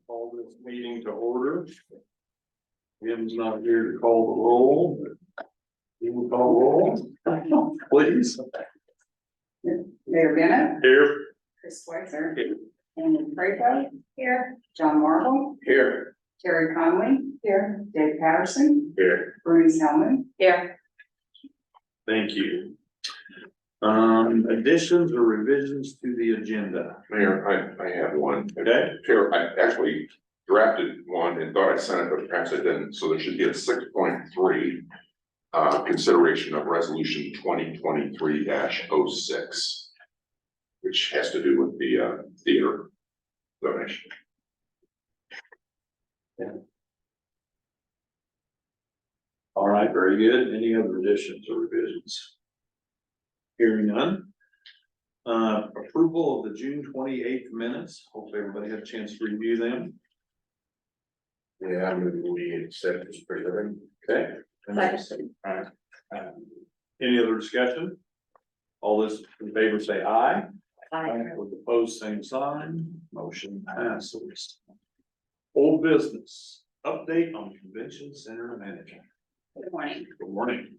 Call this meeting to order. Jim's not here to call the roll, but he will call roll, please. Mayor Bennett, Here. Chris Schweitzer, Here. Amy Preto, here, John Marble, Here. Terry Conley, here, Dave Patterson, Here. Bernice Hellman, here. Thank you. Additions or revisions to the agenda? Mayor, I have one. Okay. Chair, I actually drafted one and thought I sent it, but perhaps I didn't, so there should be a 6.3. Consideration of resolution 2023-06. Which has to do with the theater donation. All right, very good. Any other additions or revisions? Hearing none. Approval of the June 28th minutes. Hopefully everybody had a chance to review them. Yeah, I'm gonna be accepted as president. Okay. Any other discussion? All those in favor say aye. With opposed, same sign. Motion passes. Old business, update on convention center manager. Good morning. Good morning.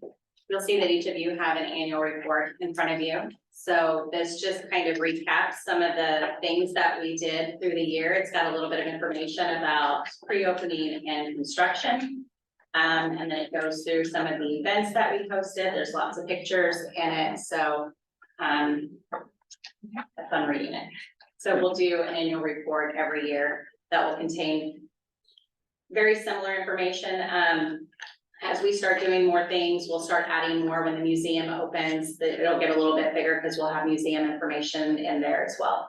You'll see that each of you have an annual report in front of you. So this just kind of recaps some of the things that we did through the year. It's got a little bit of information about pre-opening and construction. And then it goes through some of the events that we hosted. There's lots of pictures in it. So have fun reading it. So we'll do an annual report every year that will contain very similar information. As we start doing more things, we'll start adding more when the museum opens. It'll get a little bit bigger because we'll have museum information in there as well.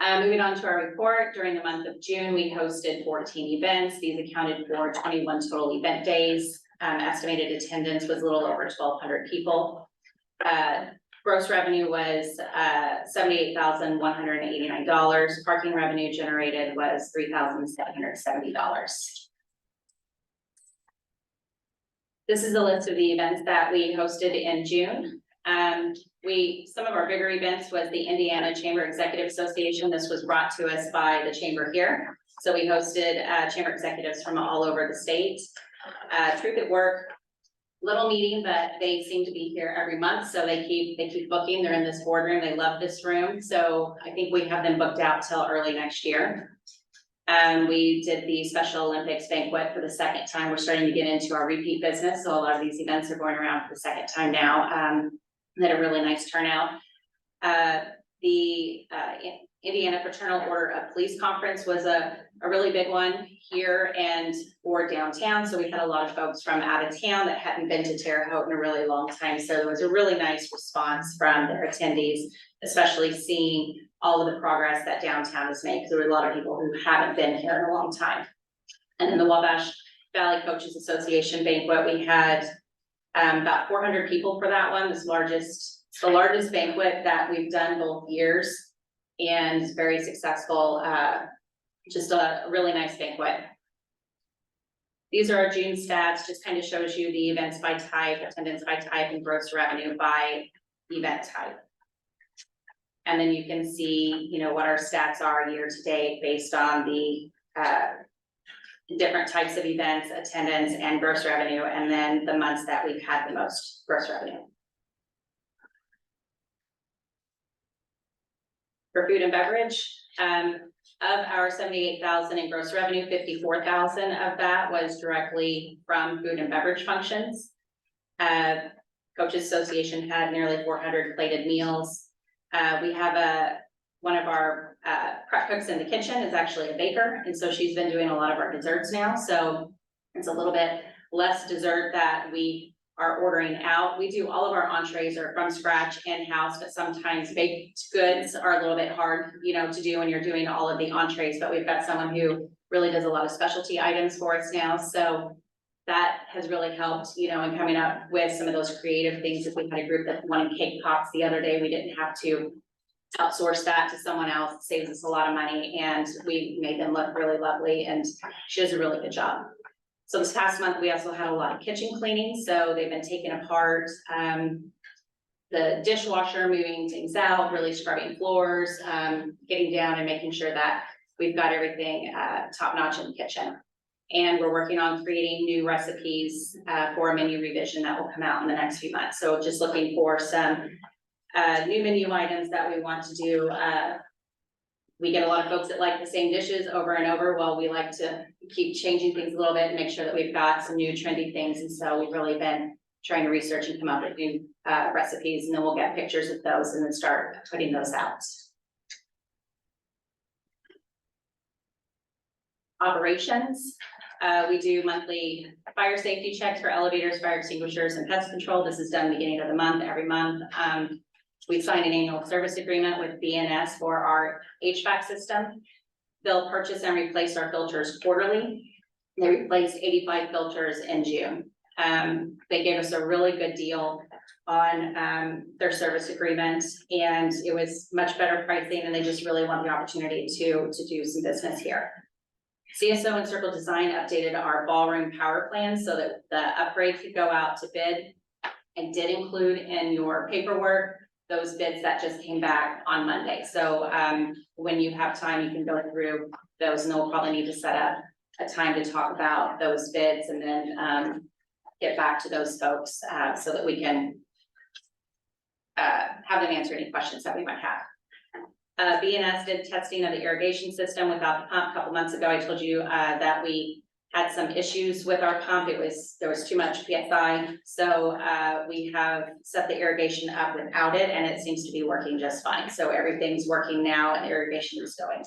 Moving on to our report, during the month of June, we hosted 14 events. These accounted for 21 total event days. Estimated attendance was a little over 1,200 people. Gross revenue was $78,189. Parking revenue generated was $3,770. This is a list of the events that we hosted in June. Some of our bigger events was the Indiana Chamber Executive Association. This was brought to us by the chamber here. So we hosted chamber executives from all over the state. Truth at Work, little meeting, but they seem to be here every month. So they keep booking. They're in this boardroom. They love this room. So I think we have them booked out till early next year. We did the Special Olympics banquet for the second time. We're starting to get into our repeat business. So a lot of these events are going around for the second time now. Had a really nice turnout. The Indiana Fraternal Order of Police Conference was a really big one here and for downtown. So we had a lot of folks from out of town that hadn't been to Terre Haute in a really long time. So there was a really nice response from their attendees, especially seeing all of the progress that downtown has made. There were a lot of people who haven't been here in a long time. And in the Wabash Valley Coaches Association banquet, we had about 400 people for that one. It's the largest banquet that we've done both years, and very successful. Just a really nice banquet. These are our June stats. Just kind of shows you the events by type, attendance by type, and gross revenue by event type. And then you can see, what our stats are year to date based on the different types of events, attendance, and gross revenue, and then the months that we've had the most gross revenue. For food and beverage, of our $78,000 in gross revenue, $54,000 of that was directly from food and beverage functions. Coaches Association had nearly 400 plated meals. We have one of our prep cooks in the kitchen is actually a baker, and so she's been doing a lot of our desserts now. So it's a little bit less dessert that we are ordering out. We do all of our entrees are from scratch in-house, but sometimes baked goods are a little bit hard, to do when you're doing all of the entrees. But we've got someone who really does a lot of specialty items for us now. So that has really helped, in coming up with some of those creative things. If we had a group that wanted cake pops the other day, we didn't have to outsource that to someone else. It saves us a lot of money, and we made them look really lovely, and she does a really good job. So this past month, we also had a lot of kitchen cleaning. So they've been taken apart. the dishwasher, moving things out, really scrubbing floors, getting down and making sure that we've got everything top notch in the kitchen. And we're working on creating new recipes for a menu revision that will come out in the next few months. So just looking for some new menu items that we want to do. We get a lot of folks that like the same dishes over and over. Well, we like to keep changing things a little bit and make sure that we've got some new trendy things. And so we've really been trying to research and come up with new recipes, and then we'll get pictures of those and then start putting those out. Operations, we do monthly fire safety checks for elevators, fire extinguishers, and pest control. This is done beginning of the month, every month. We signed an annual service agreement with BNS for our HVAC system. They'll purchase and replace our filters quarterly. They replaced 85 filters in June. They gave us a really good deal on their service agreement, and it was much better pricing, and they just really want the opportunity to do some business here. CSO and Circle Design updated our ballroom power plan so that the upgrade could go out to bid, and did include in your paperwork those bids that just came back on Monday. So when you have time, you can go through those, and they'll probably need to set up a time to talk about those bids, and then get back to those folks so that we can have them answer any questions that we might have. BNS did testing of the irrigation system without the pump a couple months ago. I told you that we had some issues with our pump. There was too much PSI. So we have set the irrigation up without it, and it seems to be working just fine. So everything's working now and irrigation is going.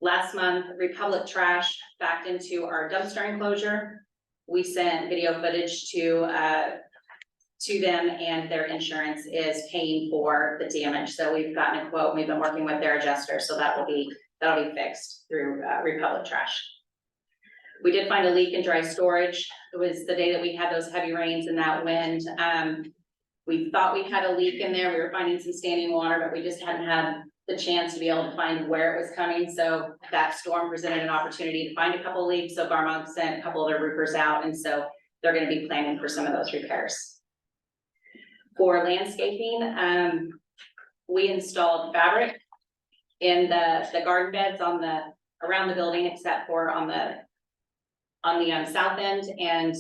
Last month, Republic Trash backed into our dumpster enclosure. We sent video footage to them, and their insurance is paying for the damage. So we've gotten a quote, and we've been working with their adjuster, so that'll be fixed through Republic Trash. We did find a leak in dry storage. It was the day that we had those heavy rains and that wind. We thought we had a leak in there. We were finding some standing water, but we just hadn't had the chance to be able to find where it was coming. So that storm presented an opportunity to find a couple of leaks. So Garmont sent a couple of their roofers out, and so they're going to be planning for some of those repairs. For landscaping, we installed fabric in the garden beds around the building, except for on the south end, and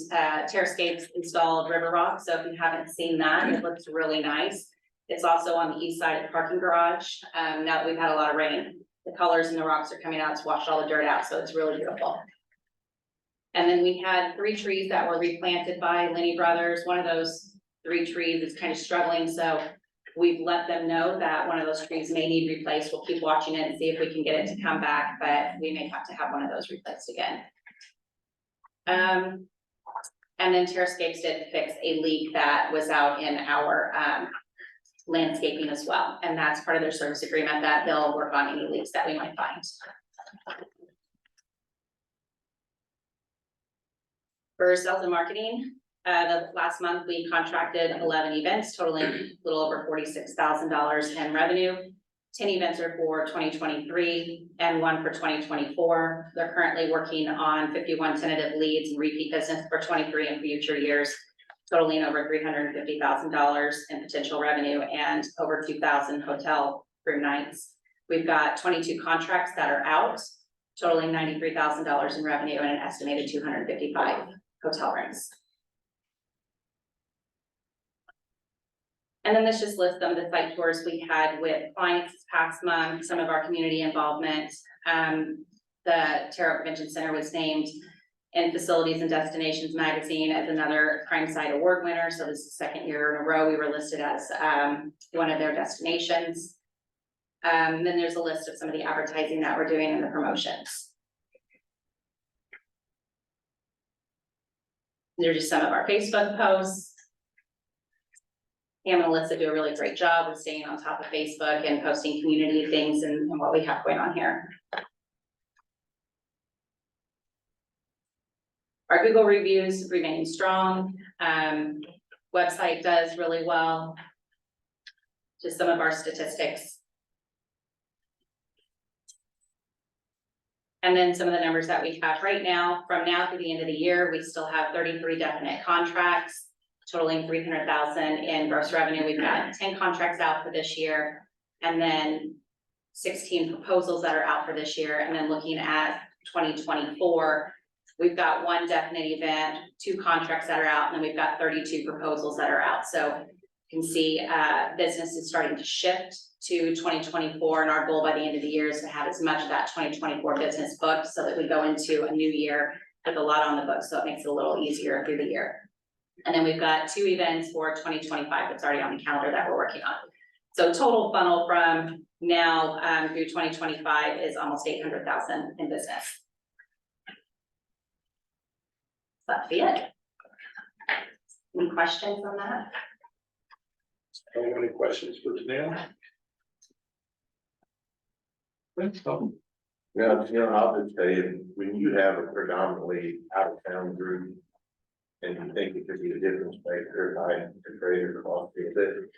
Terrascapes installed river rock. So if you haven't seen that, it looks really nice. It's also on the east side of the parking garage. Now that we've had a lot of rain, the colors and the rocks are coming out. It's washed all the dirt out, so it's really beautiful. And then we had 3 trees that were replanted by Lenny Brothers. One of those 3 trees is kind of struggling, so we've let them know that one of those trees may need replaced. We'll keep watching it and see if we can get it to come back, but we may have to have one of those replaced again. And then Terrascapes did fix a leak that was out in our landscaping as well. And that's part of their service agreement, that they'll work on any leaks that we might find. For sales and marketing, the last month we contracted 11 events totaling a little over $46,000 in revenue. 10 events are for 2023 and 1 for 2024. They're currently working on 51 tentative leads and repeat business for 23 and future years, totaling over $350,000 in potential revenue and over 2,000 hotel room nights. We've got 22 contracts that are out, totaling $93,000 in revenue and an estimated 255 hotel rooms. And then this just lists some of the site tours we had with clients this past month, some of our community involvement. The Terror Prevention Center was named in Facilities and Destinations magazine as another Crime Site Award winner. So this is the 2nd year in a row we were listed as one of their destinations. Then there's a list of some of the advertising that we're doing and the promotions. There's just some of our Facebook posts. Pam and Alyssa do a really great job with staying on top of Facebook and posting community things and what we have going on here. Our Google reviews remain strong. Website does really well. Just some of our statistics. And then some of the numbers that we have right now, from now through the end of the year, we still have 33 definite contracts, totaling 300,000 in gross revenue. We've got 10 contracts out for this year, and then 16 proposals that are out for this year. And then looking at 2024, we've got 1 definite event, 2 contracts that are out, and then we've got 32 proposals that are out. So you can see business is starting to shift to 2024, and our goal by the end of the year is to have as much of that 2024 business booked so that we go into a new year with a lot on the books, so it makes it a little easier through the year. And then we've got 2 events for 2025 that's already on the calendar that we're working on. So total funnel from now through 2025 is almost 800,000 in business. That'd be it. Any questions on that? Any questions for Janelle? Yeah, I'll just say, when you have a predominantly out of town group. And you think it could be a difference maker, to trade or cost,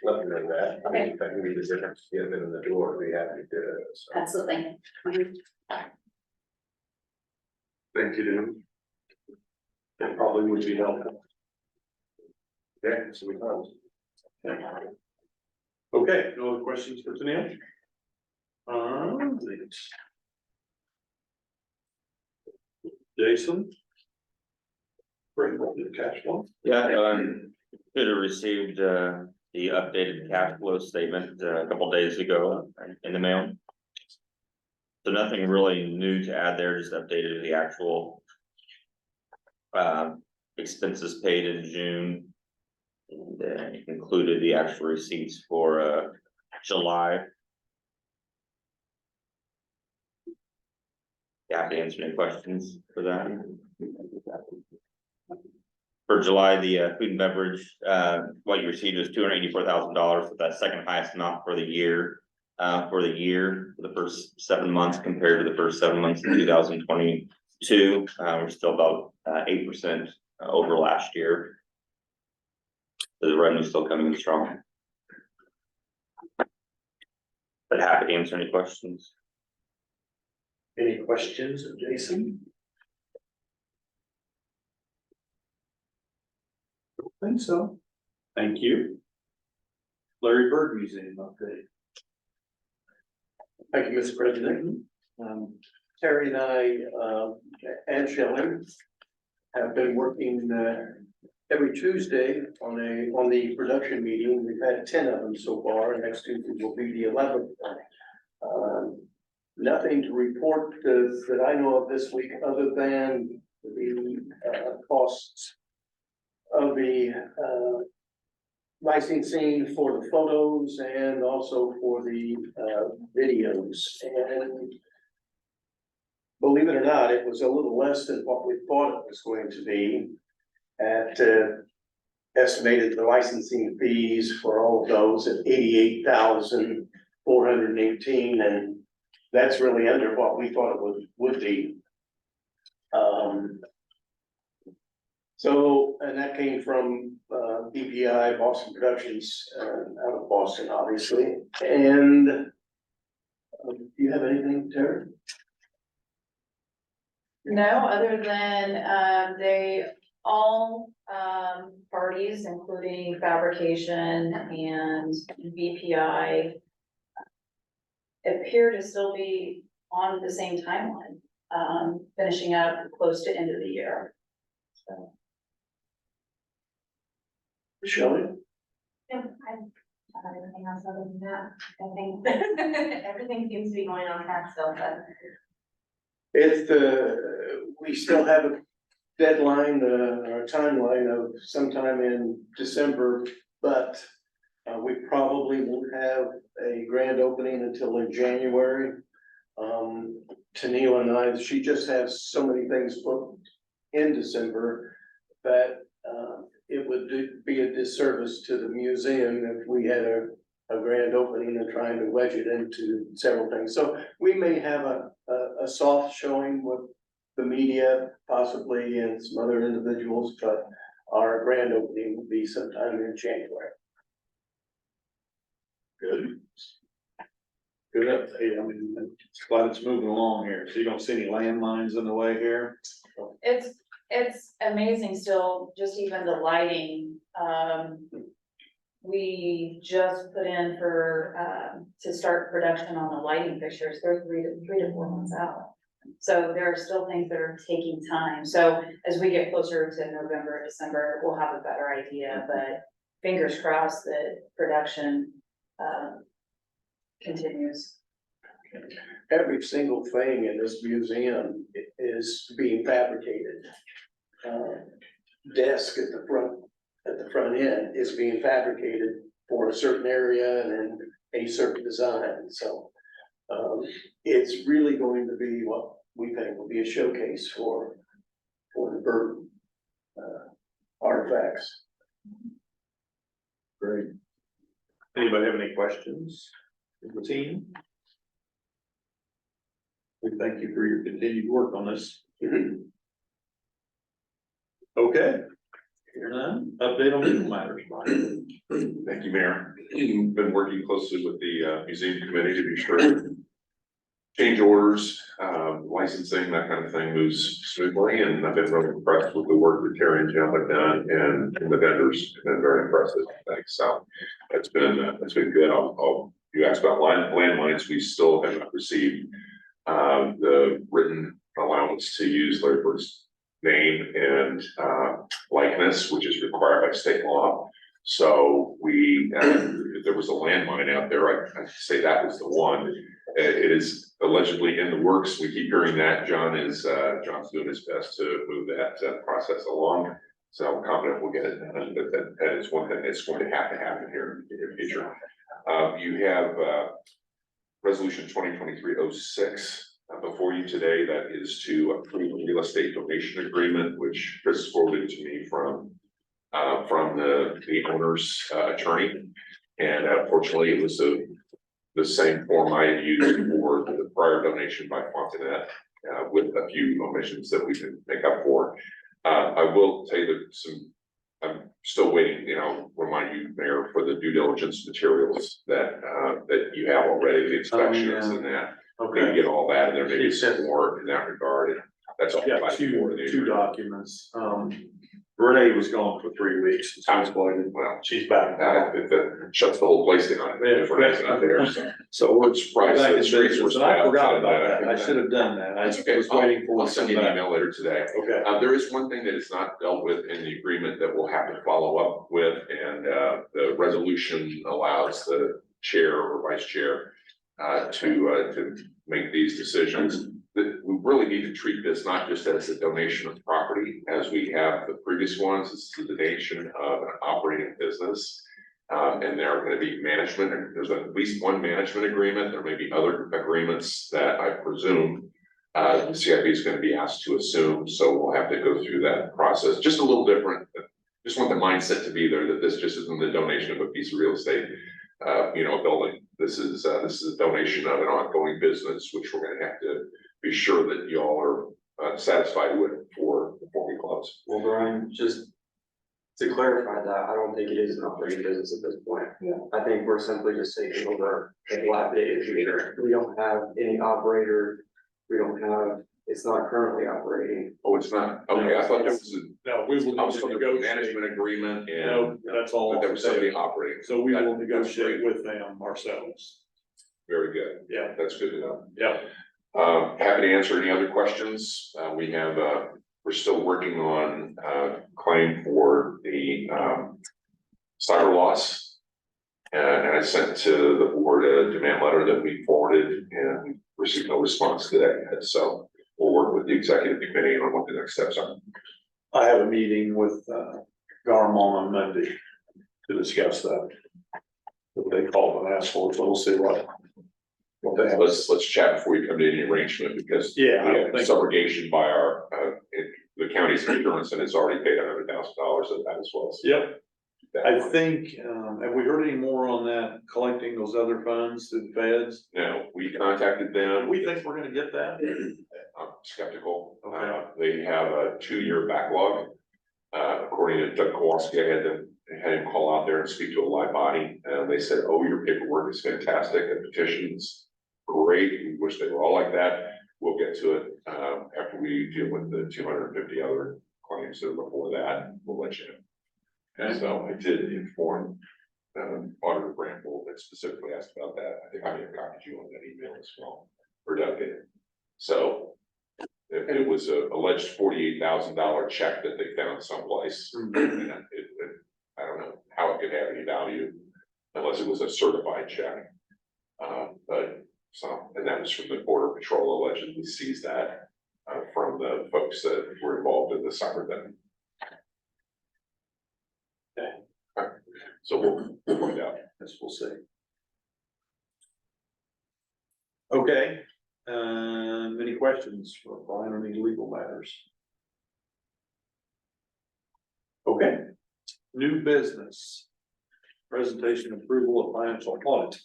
let me know that. I mean, if that can be the difference, get them in the door, we have to do it. So. Absolutely. Thank you. That probably would be helpful. Yeah, so we know. Okay, no other questions for Janelle? Jason? Bring up the cash flow. Yeah, should have received the updated cash flow statement a couple days ago in the mail. So nothing really new to add there, just updated the actual expenses paid in June. And included the actual receipts for July. You have to answer any questions for that. For July, the food and beverage, what you received was $284,000, with that second highest amount for the year. For the first 7 months compared to the first 7 months in 2022, we're still about 8% over last year. So the revenue is still coming in strong. But happy to answer any questions. Any questions of Jason? Don't think so. Thank you. Larry Bird Museum update. Thank you, Mr. President. Terry and I, and Shelley have been working, every Tuesday on the production meeting. We've had 10 of them so far. Next Tuesday will be the 11th. Nothing to report that I know of this week, other than the costs of the licensing for the photos and also for the videos. And believe it or not, it was a little less than what we thought it was going to be. At estimated the licensing fees for all of those at $88,418, and that's really under what we thought it would be. So, and that came from BPI, Boston Productions, out of Boston, obviously. And do you have anything, Terry? No, other than, they all, parties, including fabrication and BPI, appear to still be on the same timeline, finishing up close to end of the year. So. Shelley? Yeah, I don't have anything else other than that. I think everything seems to be going on track still, but. It's we still have a deadline, or a timeline of sometime in December, but we probably won't have a grand opening until in January. Tennille and I, she just has so many things booked in December that it would be a disservice to the museum if we had a grand opening and trying to wedge it into several things. So we may have a soft showing with the media possibly and some other individuals, but our grand opening will be sometime in January. Good. Good update. I mean, it's glad it's moving along here. So you don't see any landmines in the way here? It's It's amazing still, just even the lighting, we just put in for, to start production on the lighting fixtures, they're 3 to 4 months out. So there are still things that are taking time, so as we get closer to November, December, we'll have a better idea, but fingers crossed that production, continues. Every single thing in this museum is being fabricated. Desk at the front end is being fabricated for a certain area and then a certain design, so. It's really going to be what we think will be a showcase for the Burton artifacts. Great. Anybody have any questions of the team? We thank you for your continued work on this. Okay. Here none, update on legal matters, Mike. Thank you, Mayor. Been working closely with the museum committee to be sure change orders, licensing, that kind of thing moves smoothly, and I've been really impressed with the work that Terry and Jim have done, and the vendors have been very impressive. Thanks. So that's been good. You asked about landmines. We still have not received the written allowance to use Larry Bird's name and likeness, which is required by state law. So if there was a landmine out there, I'd say that was the one. It is allegedly in the works. We keep hearing that. John's doing his best to move that process along. So I'm confident we'll get it done, but that is one thing that's going to happen here in the future. You have resolution 2023-06 before you today. That is to approve a real estate donation agreement, which Chris forwarded to me from the owner's attorney. And unfortunately, it was the same form I had used for the prior donation by Fontanet, with a few omissions that we can make up for. I will tell you that I'm still waiting, remind you, Mayor, for the due diligence materials that you have already, the inspections and that. Okay. We get all that, and there may be some more in that regard. And that's all. Yeah, two documents. Renee was gone for 3 weeks. Well, She's back. That shuts the whole place down. Yeah, If Renee's not there, so we're surprised. Back that in the streets were business, and I swept forgot and, about that. I should have done that. I That's okay. was waiting for. I'll send you an email later today. Okay. There is one thing that is not dealt with in the agreement that we'll have to follow up with, and the resolution allows the chair or vice chair to make these decisions. That we really need to treat this not just as a donation of property, as we have the previous ones. This is a donation of an operating business. And there are going to be management, and there's at least one management agreement. There may be other agreements that I presume the CIB is going to be asked to assume. So we'll have to go through that process. Just a little different. Just want the mindset to be there that this just isn't the donation of a piece of real estate, a building. This is a donation of an ongoing business, which we're going to have to be sure that y'all are satisfied with before we close. Well, Brian, just to clarify that, I don't think it is an operating business at this point. Yeah. I think we're simply just taking over a dilapidated theater. We don't have any operator. It's not currently operating. Oh, it's not? Okay, I thought there was No, we will I was talking about negotiate. management agreement No, and that's all. that there was somebody operating. So we will That's negotiate great. with them ourselves. Very good. Yeah, That's good to know. yeah. Happy to answer any other questions. We're still working on claim for the cyber loss. And I sent to the board a demand letter that we forwarded and received no response today. So we'll work with the executive committee on what the next steps are. I have a meeting with Garmon on Monday to discuss that. What they called and asked for, so we'll see what they have. Let's chat before we come to any arrangement, because Yeah, I we don't have think- subrogation by our the county's insurance, and it's already paid $100,000 of that as well. So Yep, that I one. think, have we heard any more on that, collecting those other funds through the feds? No, we contacted them. We think we're gonna get that? I'm skeptical. Okay. They have a 2-year backlog. According to Doug Kowalski, I had him call out there and speak to a live body, and they said, "Oh, your paperwork is fantastic, the petitions, great, we wish they were all like that. We'll get to it, after we deal with the 250 other claims that are before that, we'll let you know. Okay. So I did inform, Auditor Bramble that specifically asked about that. I think I may have copied you on that email as well, or Doug did. So it was a alleged $48,000 check that they found someplace. And I don't know how it could have any value unless it was a certified check. But and that was from the Border Patrol allegedly seized that from the folks that were involved in the cyber thing. Okay. So we'll find out. Yes, we'll see. Okay, any questions for Brian on any legal matters? Okay, new business. Presentation approval of financial audit.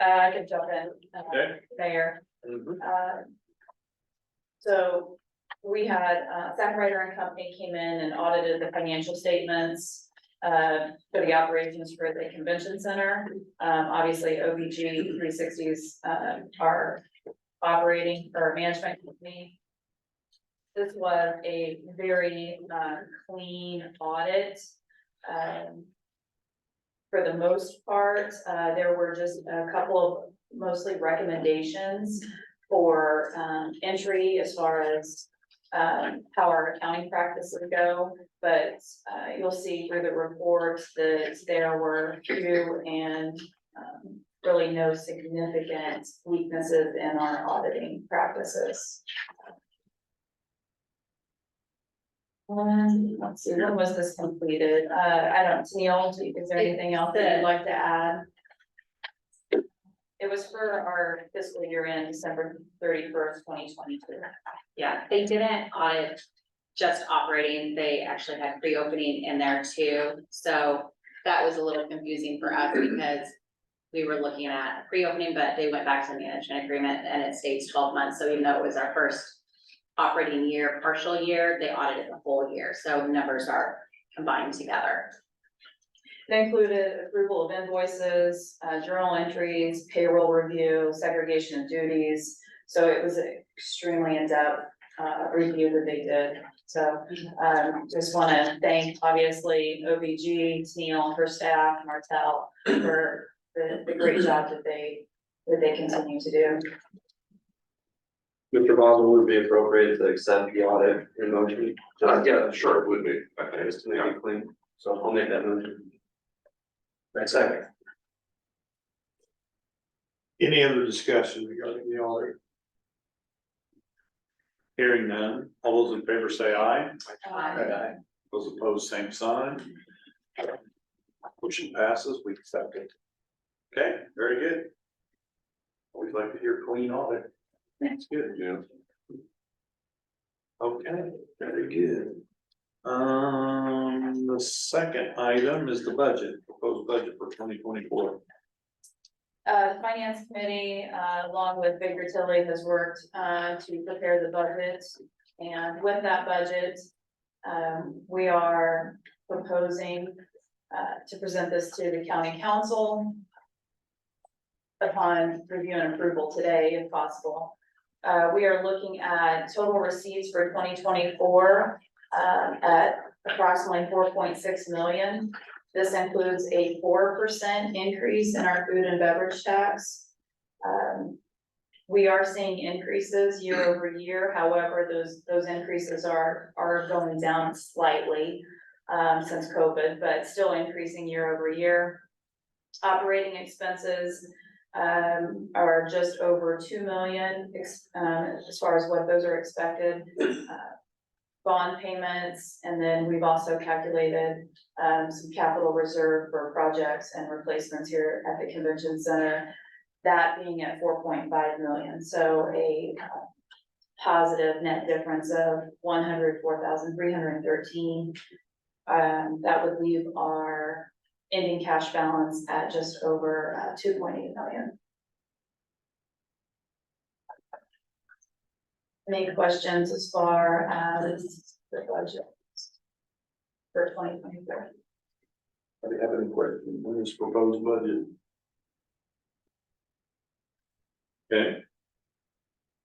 I can jump in, Okay. Mayor. Mhm. So we had, Zach Ryder and Company came in and audited the financial statements for the operations for the convention center. Obviously, OBG 360s are operating or management company. This was a very clean audit. For the most part, there were just a couple of mostly recommendations for entry as far as how our accounting practices go. But you'll see through the report that there were few and really no significant weaknesses in our auditing practices. Let's see, when was this completed? I don't, Neil, is there anything else that you'd like to add? It was for our fiscal year end, December 31st, 2022. Yeah, they didn't audit just operating, they actually had pre-opening in there too. So that was a little confusing for us because we were looking at pre-opening, but they went back to the management agreement and it states 12 months. So even though it was our first operating year, partial year, they audited the whole year. So numbers are combined together. It included approval of invoices, journal entries, payroll review, segregation of duties. So it was an extremely in-depth review that they did. So just want to thank, obviously, OBG, Neil, her staff, Martel, for the great job that they continue to do. Mr. Boswell, would it be appropriate to accept the audit in motion? Yeah, sure, it would be. I think. Just to make it clean, so I'll make that motion. That's second. Any other discussion regarding the audit? Hearing none, all those in favor say aye. Aye. Those opposed, same sign. Motion passes, we accept it. Okay, very good. Always like to hear clean audit. That's good. Yeah. Okay, very good. The second item is the budget, proposed budget for 2024. The finance committee, along with Baker Tilly, has worked to prepare the budget. And with that budget, we are proposing to present this to the county council upon review and approval today, if possible. We are looking at total receipts for 2024 at approximately 4.6 million. This includes a 4% increase in our food and beverage tax. We are seeing increases year over year. However, those increases are going down slightly since COVID, but still increasing year over year. Operating expenses are just over 2 million as far as what those are expected. Bond payments, and then we've also calculated some capital reserve for projects and replacements here at the convention center, that being at 4.5 million. So a positive net difference of 104,313. That would leave our ending cash balance at just over 2.8 million. Any questions as far as the budget for 2024? Do you have any questions on this proposed budget? Okay.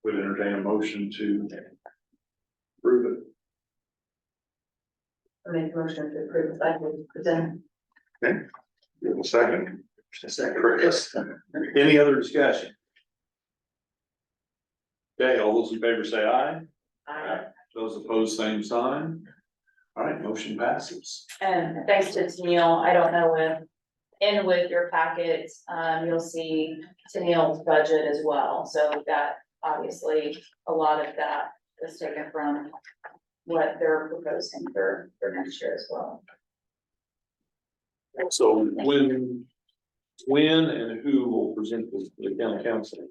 would entertain a motion to approve it. I make a motion to approve the budget presented. You have a second? Second, Chris. Any other discussion? Okay, all those in favor say aye. Those opposed, same sign. All right, motion passes. And thanks to Tennille, I don't know if, with your packet, you'll see Tennille's budget as well. So that, obviously, a lot of that is taken from what they're proposing for next year as well. So when and who will present this to the county council?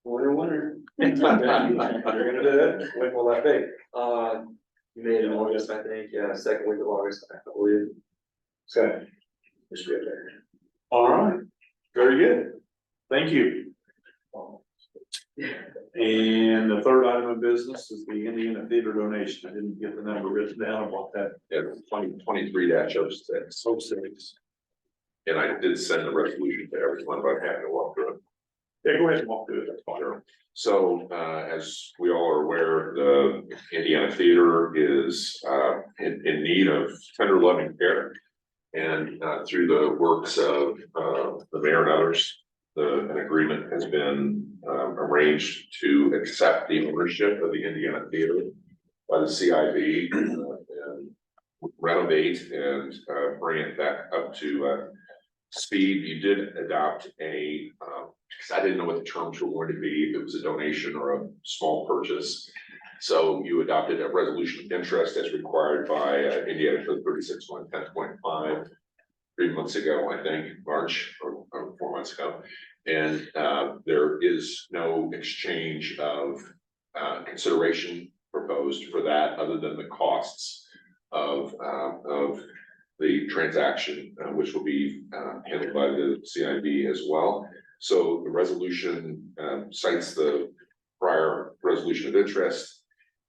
Winner. They're gonna do it. When will that be? Mid August, I think, yeah, second week of August, I believe. Okay. This should be there. All right, very good. Thank you. And the third item of business is the Indiana Theater donation. I didn't get the number written down about that. Yeah, 23-06. So six. And I did send the resolution to everyone, but I haven't to walk through it. Yeah, go ahead and walk through it. That's fine. So, as we all are aware, the Indiana Theater is, in need of tender loving care. And, through the works of, the mayor and others, an agreement has been, arranged to accept the ownership of the Indiana Theater by the CIB, and renovate and, bring it back up to, speed. You did adopt because I didn't know what the terms were going to be, if it was a donation or a small purchase. So you adopted a resolution of interest as required by Indiana Code 36.10.5 3 months ago, I think, March or 4 months ago. And there is no exchange of consideration proposed for that, other than the costs of the transaction, which will be handled by the CIB as well. So the resolution cites the prior resolution of interest.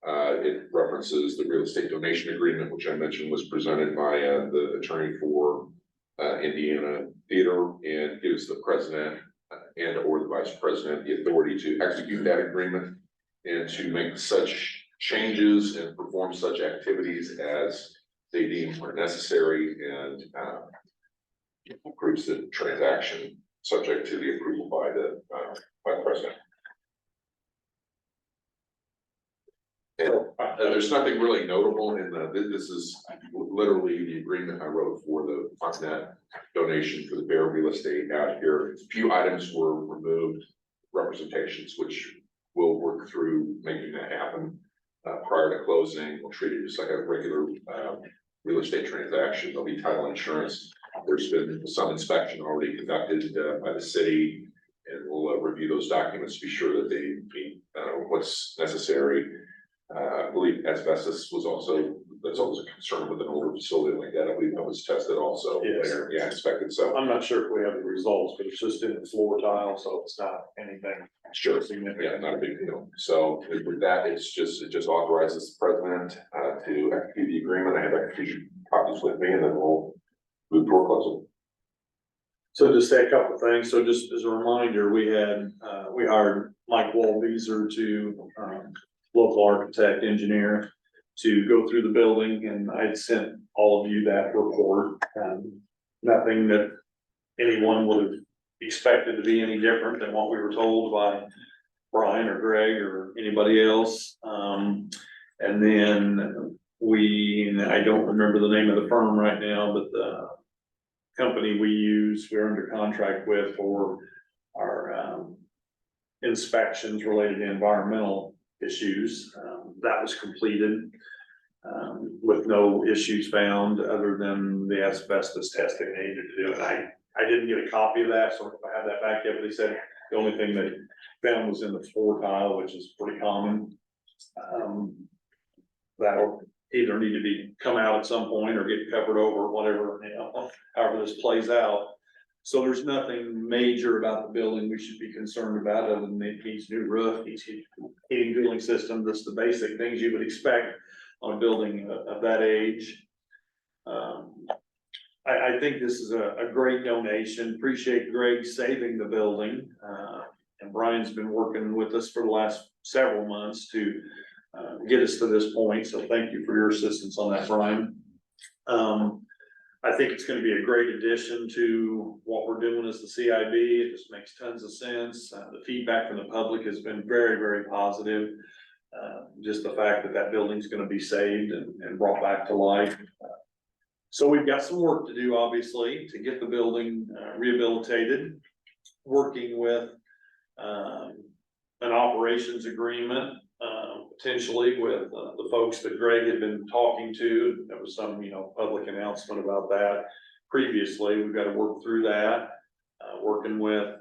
It references the real estate donation agreement, which I mentioned was presented by the attorney for Indiana Theater, and gives the president and or the vice president the authority to execute that agreement and to make such changes and perform such activities as they deem are necessary, and approves the transaction subject to the approval by the president. And there's nothing really notable in this is literally the agreement I wrote for the Fontanet donation for the Bear Real Estate out here. A few items were removed, representations, which we'll work through making that happen prior to closing. We'll treat it just like a regular real estate transaction. There'll be title insurance. There's been some inspection already conducted by the city, and we'll review those documents to be sure that they meet what's necessary. I believe asbestos was also, that's always a concern with an older facility like that. I believe that was tested also. Yes. Later. Yeah, inspected. So I'm not sure if we have the results, but it's just in the floor tile, so it's not anything. sure. Significant. Yeah, not a big deal. So with that, it just authorizes the president to execute the agreement. I have execution copies with me, and then we'll move toward closing. So just say a couple of things. So just as a reminder, we hired Mike Walbeezer to, local architect engineer, to go through the building, and I'd sent all of you that report. Nothing that anyone would have expected to be any different than what we were told by Brian or Greg or anybody else. And then I don't remember the name of the firm right now, but the company we're under contract with for our inspections related to environmental issues, that was completed with no issues found other than the asbestos testing they needed to do. And I didn't get a copy of that, so if I have that back yet, but they said the only thing they found was in the floor tile, which is pretty common. That'll either need to be come out at some point or get covered over, whatever, however this plays out. So there's nothing major about the building we should be concerned about, other than it needs new roof, needs heating, cooling system, just the basic things you would expect on a building of that age. I think this is a great donation. Appreciate Greg saving the building, And Brian's been working with us for the last several months to get us to this point, so thank you for your assistance on that, Brian. I think it's gonna be a great addition to what we're doing as the CIB. It just makes tons of sense. The feedback from the public has been very, very positive. Just the fact that that building's gonna be saved and brought back to life. So we've got some work to do, obviously, to get the building rehabilitated. Working with an operations agreement, potentially with the folks that Greg had been talking to. There was some, public announcement about that previously. We've got to work through that. Working with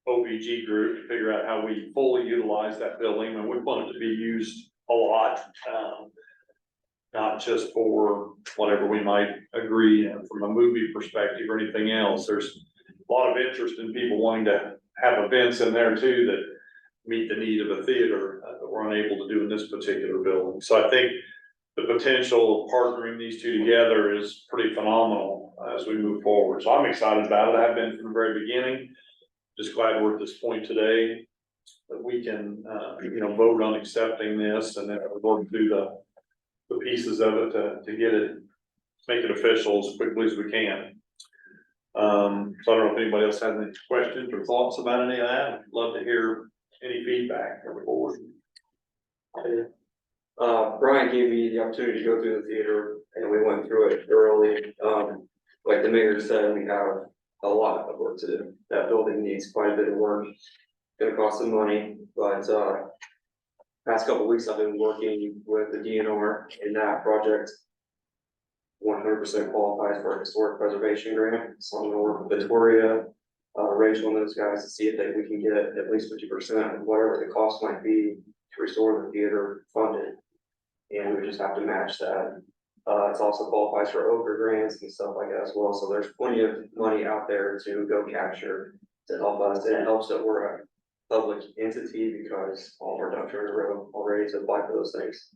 OVG group to figure out how we fully utilize that building, and we want it to be used a lot. Not just for whatever we might agree from a movie perspective or anything else. There's a lot of interest in people wanting to have events in there too that meet the need of a theater that we're unable to do in this particular building. So I think the potential of partnering these two together is pretty phenomenal as we move forward. So I'm excited about it. I've been from the very beginning. Just glad we're at this point today that we can, vote on accepting this, and then work through the pieces of it to get it, make it official as quickly as we can. So I don't know if anybody else has any questions or thoughts about any of that. I'd love to hear any feedback going forward. Brian gave me the opportunity to go through the theater and we went through it thoroughly. Like the mayor said, we have a lot of work to do. That building needs quite a bit of work. It's gonna cost some money, but, past couple of weeks I've been working with the DNR in that project. 100% qualifies for a historic preservation grant, so I'm gonna work with Victoria, Rachel and those guys to see if we can get at least 50% of whatever the cost might be to restore the theater funded. And we just have to match that. It's also qualifies for Oprah grants and stuff like that as well, so there's plenty of money out there to go capture to help us, and it helps that we're a public entity because all of our ducks are in a row already to apply for those things.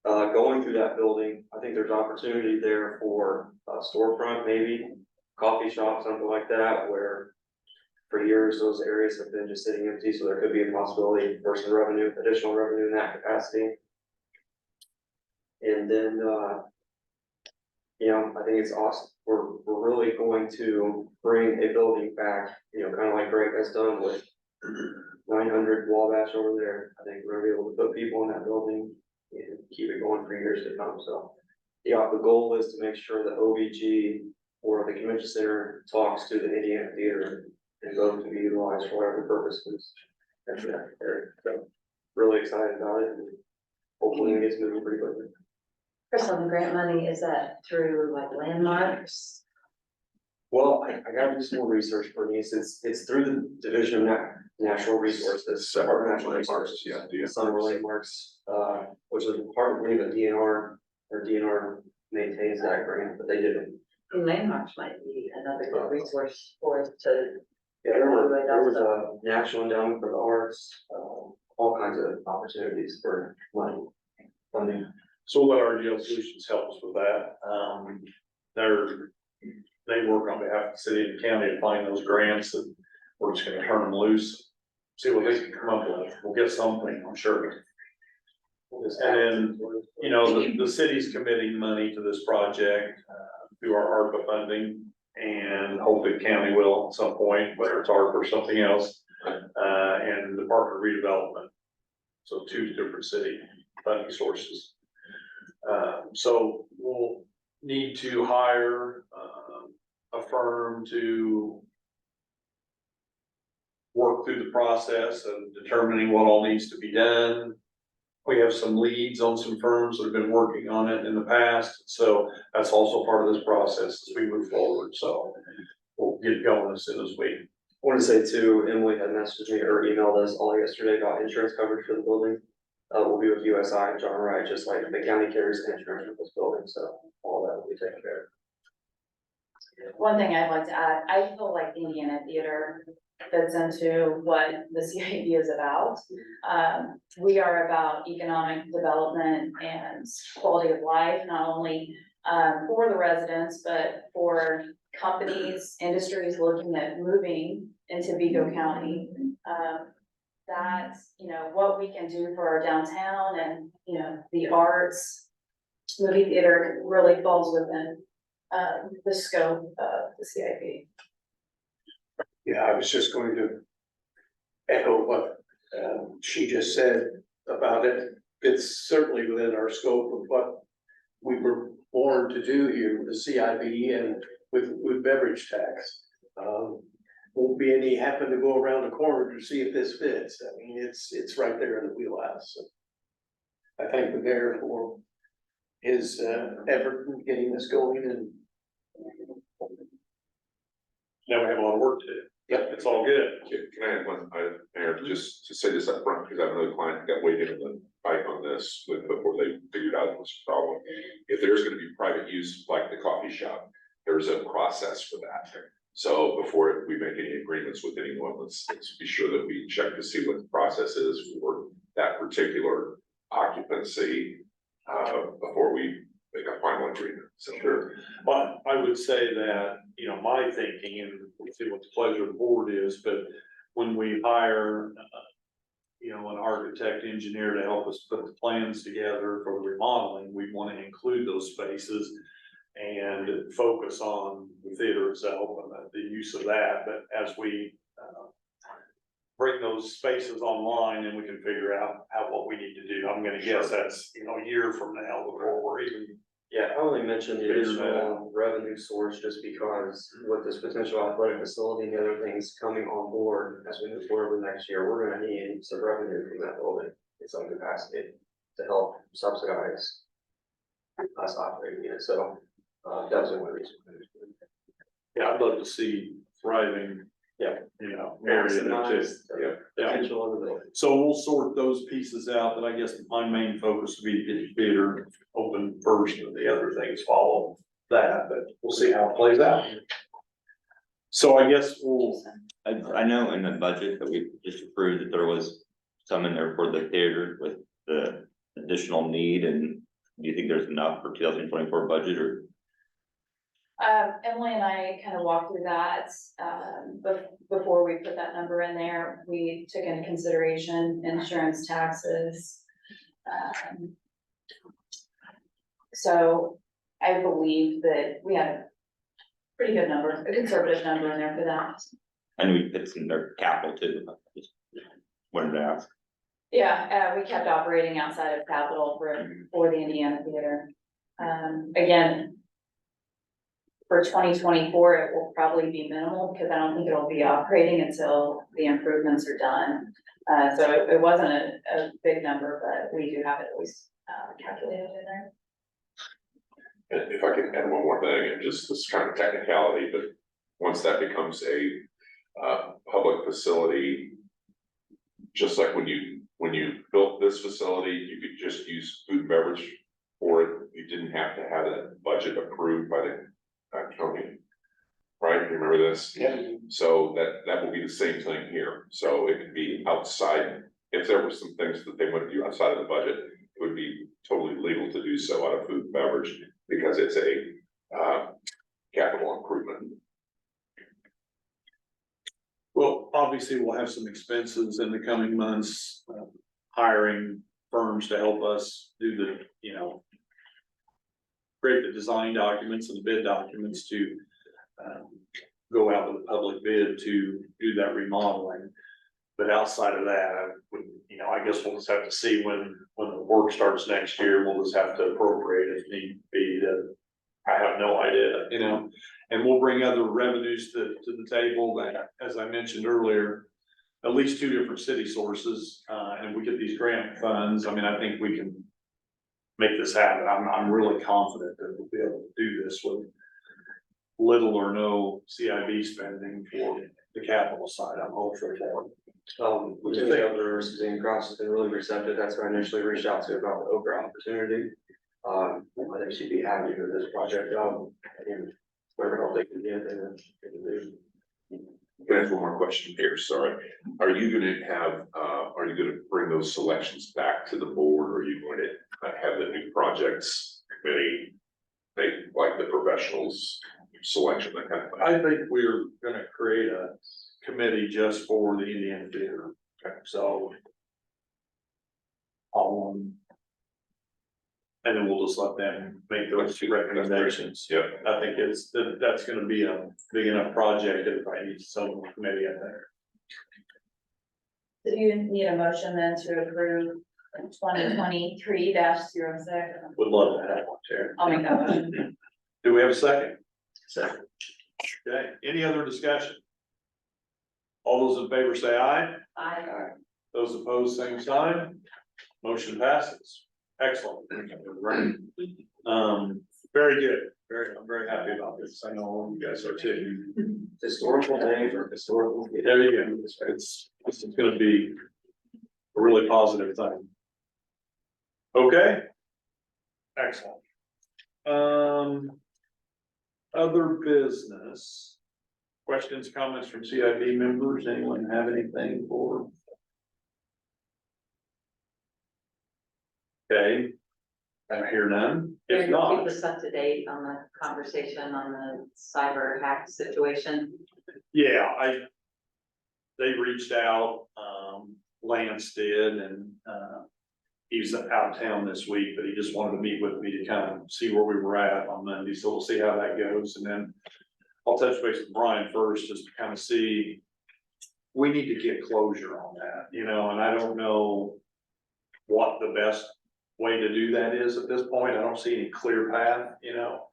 Going through that building, I think there's opportunity there for a storefront, maybe coffee shop, something like that, where for years, those areas have been just sitting empty, so there could be a possibility for some revenue, additional revenue in that capacity. And then, I think it's awesome. We're really going to bring a building back, kind of like Greg has done with 900 Wabash over there. I think we're gonna be able to put people in that building and keep it going for years to come. So, the goal is to make sure that OVG or the convention center talks to the Indiana Theater and those to be utilized for whatever purposes. That's that area. So, really excited about it, and hopefully it gets moving pretty quickly. Chris, on the grant money, is that through like landmarks? Well, I gotta do some more research for these. It's through the Division of Natural Resources. Department of Natural Resources. Yeah. Summer Landmarks, which is partly the DNR maintains that grant, but they didn't. And landmarks might be another good resource for us to. Yeah, there was a National Endowment for the Arts, all kinds of opportunities for money funding. So we'll let RGL Solutions help us with that. They work on behalf of the city and county to find those grants, and we're just gonna turn them loose. See what they can come up with. We'll get something, I'm sure. And then, the city's committing money to this project, through our ARPA funding. And hopefully the county will at some point, whether it's ARPA or something else, and the Department of Redevelopment. So two different city funding sources. So we'll need to hire a firm to work through the process of determining what all needs to be done. We have some leads on some firms that have been working on it in the past, so that's also part of this process as we move forward. So we'll get going as soon as we. I want to say too, Emily had messaged me or emailed us all yesterday about insurance coverage for the building. We'll be with USI and John Wright, just like the county carries insurance for this building, so all that will be taken care of. One thing I'd like to add, I feel like the Indiana Theater fits into what the CIB is about. We are about economic development and quality of life, not only for the residents, but for companies, industries looking at moving into Vigo County. That, what we can do for our downtown and, the arts, movie theater really falls within, the scope of the CIP. Yeah, I was just going to echo what she just said about it. It's certainly within our scope of what we were born to do here with the CIB and with beverage tax. Won't be any happen to go around the corner to see if this fits. I mean, it's right there in the wheelhouse. So I thank the mayor for his effort in getting this going and. Now we have a lot of work to do. Yep, it's all good. Can I add one item, Mayor, just to say this up front, because I have another client that got weighed in on the fight on this before they figured out it was a problem. If there's gonna be private use, like the coffee shop, there's a process for that. So before we make any agreements with anyone, let's be sure that we check to see what the process is for that particular occupancy, before we make a final agreement. So Sure. But I would say that, my thinking, and we'll see what the pleasure of the board is, but when we hire, an architect, engineer to help us put the plans together for the remodeling, we want to include those spaces and focus on the theater itself and the use of that. But as we bring those spaces online, and we can figure out what we need to do. I'm gonna guess that's, a year from now before we're even. Yeah, I only mentioned the Figure that additional revenue source just because with this potential athletic facility and the other things coming on board as we move forward with next year, we're gonna need some revenue from that building in some capacity to help subsidize us operating it, so, that's one reason. Yeah, I'd love to see thriving. Yeah. Area there too. Maximize Yeah. the potential of the building. So we'll sort those pieces out, but I guess my main focus would be to get the theater open first and the other things follow that, but we'll see how it plays out. So I guess I know in the budget that we just approved that there was some in there for the theater with the additional need, and do you think there's enough for 2024 budget or? Emily and I kind of walked through that, before we put that number in there, we took into consideration insurance, taxes. So I believe that we had a pretty good number, a conservative number in there for that. I know we put some in their capital too. Just wanted to ask. Yeah, we kept operating outside of capital for the Indiana Theater. Again, for 2024, it will probably be minimal because I don't think it'll be operating until the improvements are done. So it wasn't a big number, but we do have it at least calculated in there. And if I can add one more thing, and just this kind of technicality, but once that becomes a public facility, just like when you built this facility, you could just use food and beverage for it. You didn't have to have that budget approved by the county. Right, remember this? Yeah. So that will be the same thing here, so it could be outside, if there were some things that they want to do outside of the budget, it would be totally legal to do so out of food and beverage, because it's a capital improvement. Well, obviously, we'll have some expenses in the coming months, hiring firms to help us do the, create the design documents and the bid documents to go out with a public bid to do that remodeling. But outside of that, I guess we'll just have to see when the work starts next year, we'll just have to appropriate if need be. I have no idea, and we'll bring other revenues to the table that, as I mentioned earlier, at least 2 different city sources, and we get these grant funds. I mean, I think we can make this happen. I'm really confident that we'll be able to do this with little or no CIB spending for the capital side. I'm hopeful for it. Lieutenant Governor Suzanne Cross has been really receptive. That's who I initially reached out to about the Okra opportunity. I think she'd be happy with this project, and whatever else they can get and they can do. Can I ask one more question here, sorry, are you gonna bring those selections back to the board, or are you going to have the new projects committee make like the professionals selection, that kind of thing? I think we're gonna create committee just for the Indiana Theater. So. And then we'll just let them make those recommendations. Yep. I think that's gonna be a big enough project that if I need some committee in there. Do you need a motion then to approve 2023-06? Would love to have one, Chair. I'll make that motion. Do we have a second? Second. Okay, any other discussion? All those in favor say aye. Aye. Those opposed, same sign. Motion passes. Excellent. Very good. I'm very happy about this. I know you guys are too. Historical day for historical. There you go. This is gonna be a really positive thing. Okay. Excellent. Other business. Questions, comments from CIB members? Anyone have anything for? Okay. I hear none. If Keep not, us up to date on the conversation on the cyber hack situation. yeah, they reached out, Lance did, and, he's out of town this week, but he just wanted to meet with me to kind of see where we were at on Monday, so we'll see how that goes, and then I'll touch base with Brian first, just to kind of see, we need to get closure on that, you know, and I don't know what the best way to do that is at this point. I don't see any clear path, you know.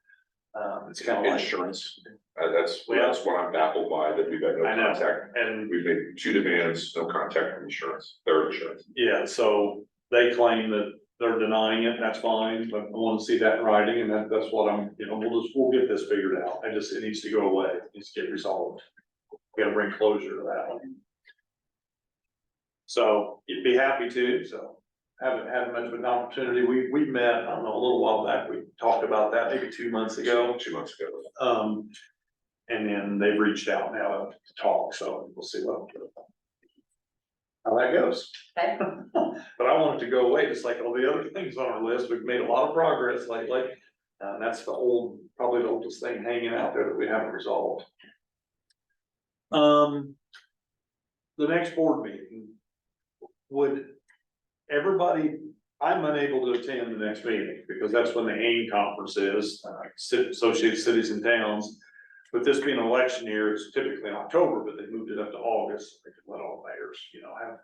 It's kind of like. Insurance, that's what I'm baffled by, that we've had no I know, contact. and We've made 2 demands, no contact from insurance, their insurance. yeah, so they claim that they're denying it, that's fine, but I want to see that in writing, and that's what I'm, you know, we'll get this figured out. It needs to go away, it needs to get resolved. We gotta bring closure to that one. So you'd be happy to, so haven't had much of an opportunity. We met, I don't know, a little while back, we talked about that maybe 2 months ago. 2 months ago. And then they've reached out now to talk, so we'll see how that goes. Okay. But I want it to go away, just like all the other things on our list. We've made a lot of progress lately. That's probably the oldest thing hanging out there that we haven't resolved. The next board meeting, would everybody, I'm unable to attend the next meeting because that's when the AIM conference is, Associated Cities and Towns. With this being an election year, it's typically in October, but they moved it up to August. They could let all the mayors, you know, have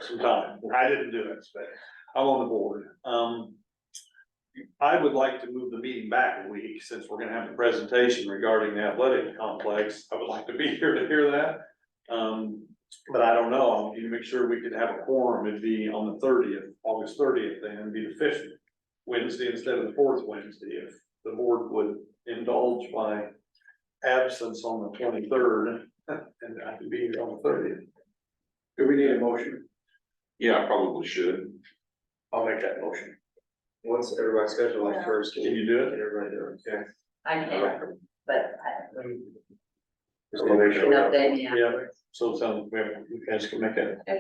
some time. I didn't do it, but I'm on the board. I would like to move the meeting back a week since we're gonna have the presentation regarding the athletic complex. I would like to be here to hear that. But I don't know, I need to make sure we could have a quorum. It'd be on the 30th, August 30th, then it'd be the 5th Wednesday instead of the 4th Wednesday. If the board would indulge my absence on the 23rd, and I could be here on the 30th. Do we need a motion? Yeah, I probably should. I'll make that motion. Once everybody's scheduled like first, Can you do it? Get everybody there, okay? I can't, but I Just wanna make can sure. update me. Yeah, so you guys can make it. I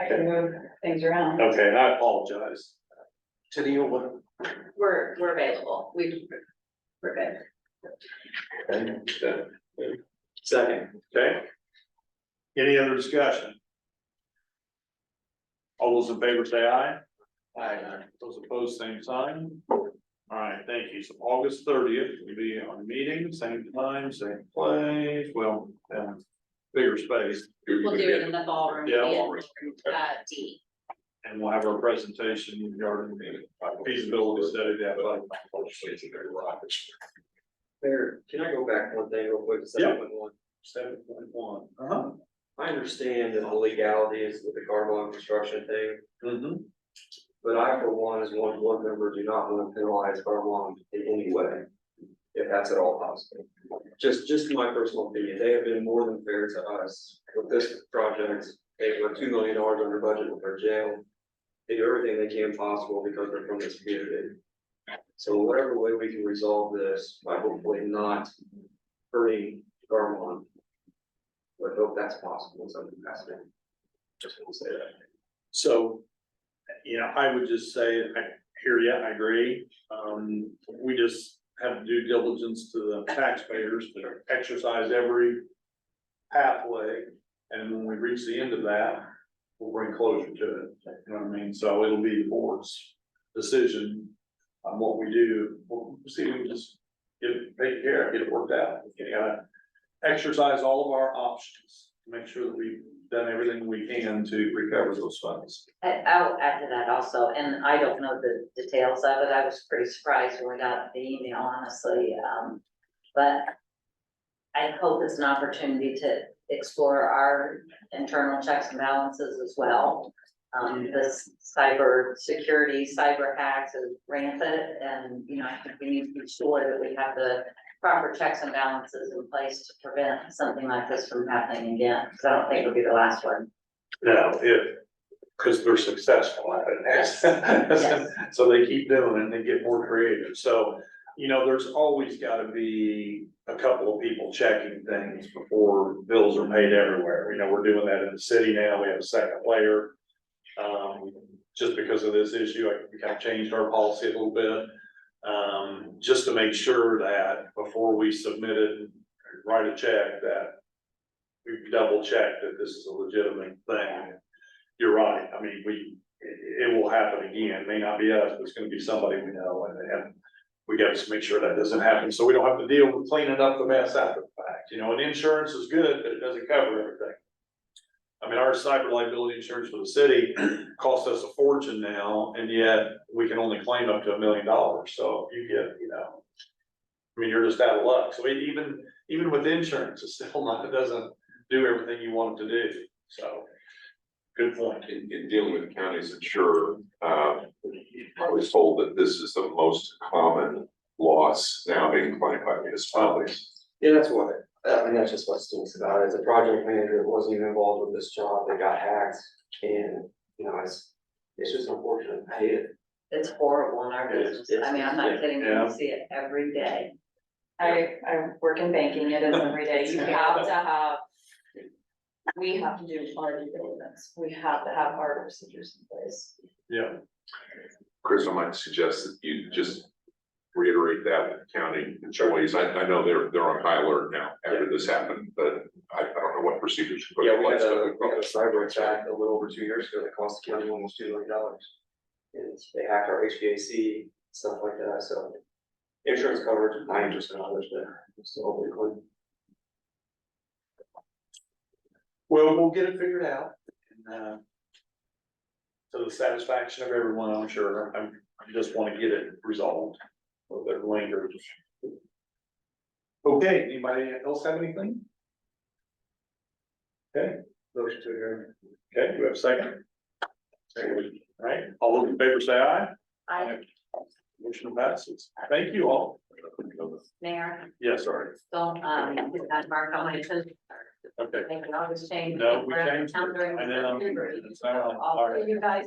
can move things around. Okay, and I apologize. Tenille, what? We're available. We're good. Second. Okay. Any other discussion? All those in favor say aye. Aye. Those opposed, same sign. All right, thank you. So August 30th, we'll be on meeting, same time, same place, well, bigger space. We'll do it in the ballroom. Yeah, D. And we'll have our presentation regarding the feasibility study that. Mayor, can I go back one thing real quick? to Yeah. 7.1? 7.1. Uh-huh. I understand that the legalities with the carbon construction thing, Mm-hmm. but I, for one, as one board member, do not want to penalize carbon in any way. If that's at all possible. Just my personal opinion, they have been more than fair to us with this project. They were $2 million under budget with their jail. They do everything they can possible because they're from this community. So whatever way we can resolve this by hopefully not hurting Garmon. I hope that's possible in some capacity. Just want to say that. So, I would just say, I hear you, I agree. We just have to do diligence to the taxpayers to exercise every pathway And when we reach the end of that, we'll bring closure to it, you know what I mean? So it'll be the board's decision on what we do. We'll see, we can just get it taken care of, get it worked out. We gotta exercise all of our options, to make sure that we've done everything we can to recover those funds. I'll add to that also, and I don't know the details of it, I was pretty surprised when we got the email, honestly, but I hope it's an opportunity to explore our internal checks and balances as well. This cyber security, cyber hacks is rampant, and, you know, I think we need to be sure that we have the proper checks and balances in place to prevent something like this from happening again, because I don't think it'll be the last one. No, because they're successful at it. Yes. So they keep doing it and they get more creative. So, you know, there's always gotta be a couple of people checking things before bills are paid everywhere. You know, we're doing that in the city now. We have a second layer. Just because of this issue, we kind of changed our policy a little bit. Just to make sure that before we submit it, and write a check, that we've double checked that this is a legitimate thing. You're right. I mean, it will happen again. It may not be us, but it's gonna be somebody we know, and we gotta just make sure that doesn't happen, so we don't have to deal with cleaning up the mess after the fact, you know, and insurance is good, but it doesn't cover everything. I mean, our cyber liability insurance for the city costs us a fortune now, and yet we can only claim up to $1 million, so if you get, you know. I mean, you're just out of luck, so even with insurance, it's still not, it doesn't do everything you want it to do, so. Good point. In dealing with counties insurer, I was told that this is the most common loss now being claimed by municipalities. Yeah, that's what, I mean, that's just what stinks about it. As a project manager that wasn't even involved with this job, they got hacked, and, you know, it's just unfortunate. I hate it. It's horrible in our business, I mean, I'm not kidding, Yeah. you see it every day. I work in banking, it is every day, you have to have. We have to do our due diligence, we have to have our procedures in place. Yeah. Chris, I might suggest that you just reiterate that with county employees. I know they're on high alert now after this happened, but I don't know what procedures you put Yeah, in place. we had a cyber attack a little over 2 years ago that cost the county almost $2 million. And they hacked our HVAC, stuff like that, so insurance coverage, 90% of it, but it's still hopefully clean. Well, we'll get it figured out, and, to the satisfaction of everyone, I'm sure. I just want to get it resolved, or the remainder. Okay, anybody else have anything? Okay, Motion to adjourn. okay, do we have a second? Second. All right, all those in favor say aye. I, Motion passes. Thank you all. Mayor, Yes, sorry. don't, put that mark on my agenda. Okay. Thank you, I'll just change. No, we changed it. Calendar. I know. I'll see you guys.